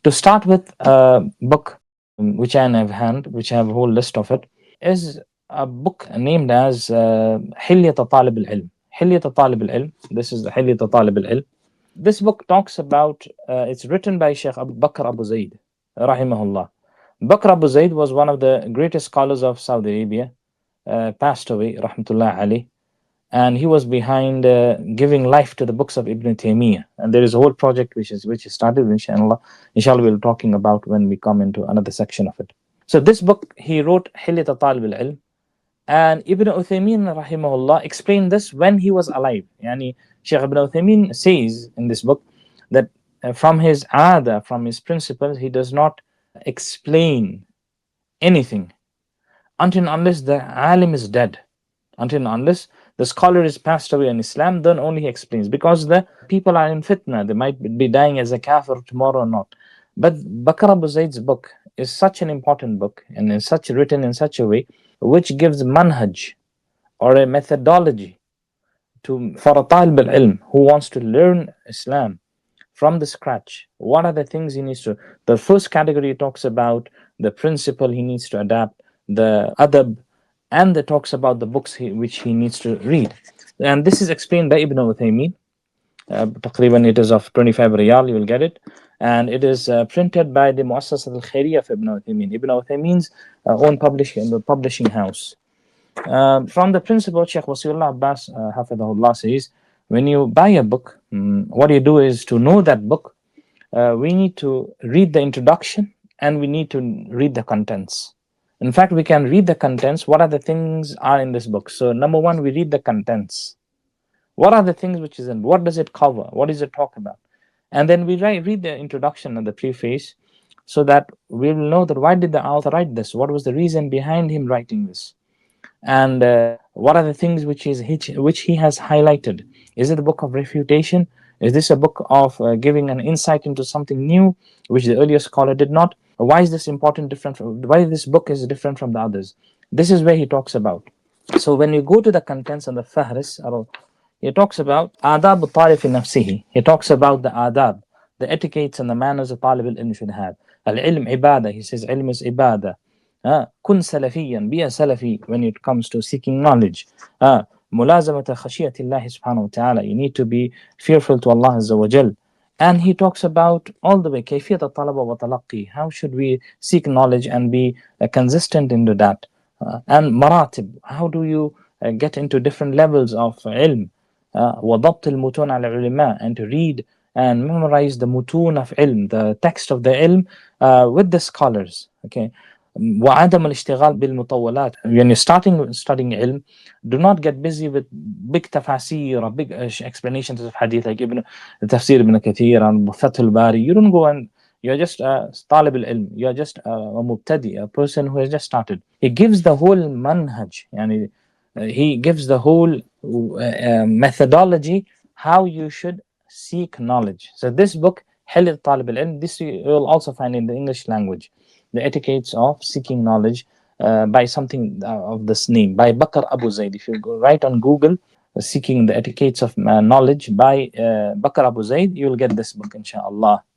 To start with, a book which I have hand, which I have a whole list of it, is a book named as حلية طالب العلم. حلية طالب العلم. This is the حلية طالب العلم. This book talks about, it's written by Shaykh Bakr Abu Zaid, rahimahullah. Bakr Abu Zaid was one of the greatest scholars of Saudi Arabia, passed away, rahmatullah alayh, and he was behind giving life to the books of Ibn Taymiyyah. And there is a whole project which is started, inshallah we'll talking about when we come into another section of it. So this book he wrote Hilyat Talib al-Ilm, and Ibn Uthaymeen rahimahullah explained this when he was alive. Yani Shaykh Ibn Uthaymeen says in this book that from his aada, from his principles, he does not explain anything until and unless the alim is dead, until and unless the scholar is passed away in Islam, then only he explains. Because the people are in fitna, they might be dying as a kafir tomorrow or not. But Bakr Abu Zaid's book is such an important book, and is such written in such a way which gives manhaj or a methodology for a talib al-ilm who wants to learn Islam from the scratch. What are the things he needs to? The first category talks about the principle he needs to adapt, the adab, and it talks about the books which he needs to read. And this is explained by Ibn Uthaymeen. Taqriban it is of 25 riyal, you will get it. And it is printed by the Muassasat al-Khairiyah of Ibn Uthaymeen. Ibn Uthaymeen's own publishing house. From the principle, Shaykh Wasiullah Abbas Hafidahullah says, when you buy a book, what you do is to know that book, we need to read the introduction and we need to read the contents. In fact, we can read the contents. What are the things are in this book? So number one, we read the contents. What are the things which is in? What does it cover? What does it talk about? And then we read the introduction and the preface, so that we will know that why did the author write this? What was the reason behind him writing this? And what are the things which he has highlighted? Is it a book of refutation? Is this a book of giving an insight into something new which the earlier scholar did not? Why is this important, different from, why this book is different from the others? This is where he talks about. So when you go to the contents and the fahris, he talks about adab al-talib fi nafsihi. He talks about the adab, the etiquettes and the manners a talib al-ilm should have. Al-ilm ibadah, he says ilm is ibadah. Kun salafiyan, be a salafi when it comes to seeking knowledge. Mulazamata khashiyatillahi subhanahu wa ta'ala, you need to be fearful to Allah Azza wa Jal. And he talks about all the way kayfiyat al-talaba wa talaqqi, how should we seek knowledge and be consistent into that. And maratib, how do you get into different levels of ilm. وضبط المتون على العلماء, and to read and memorize the mutun of ilm, the text of the ilm with the scholars. Okay. وعدم الاشتغال بالمطولات. When you're studying ilm, do not get busy with big tafasir or big explanations of hadith like Tafsir Ibn Kathir and Fath al-Bari. You don't go and you're just a talib al-ilm. You're just a mubtadi, a person who has just started. He gives the whole manhaj, yani, he gives the whole methodology how you should seek knowledge. So this book, Hilal Talib al-Ilm, this you will also find in the English language, the etiquettes of seeking knowledge by something of this name, by Bakr Abu Zaid. If you go right on Google, seeking the etiquettes of knowledge by Bakr Abu Zaid, you will get this book, inshallah.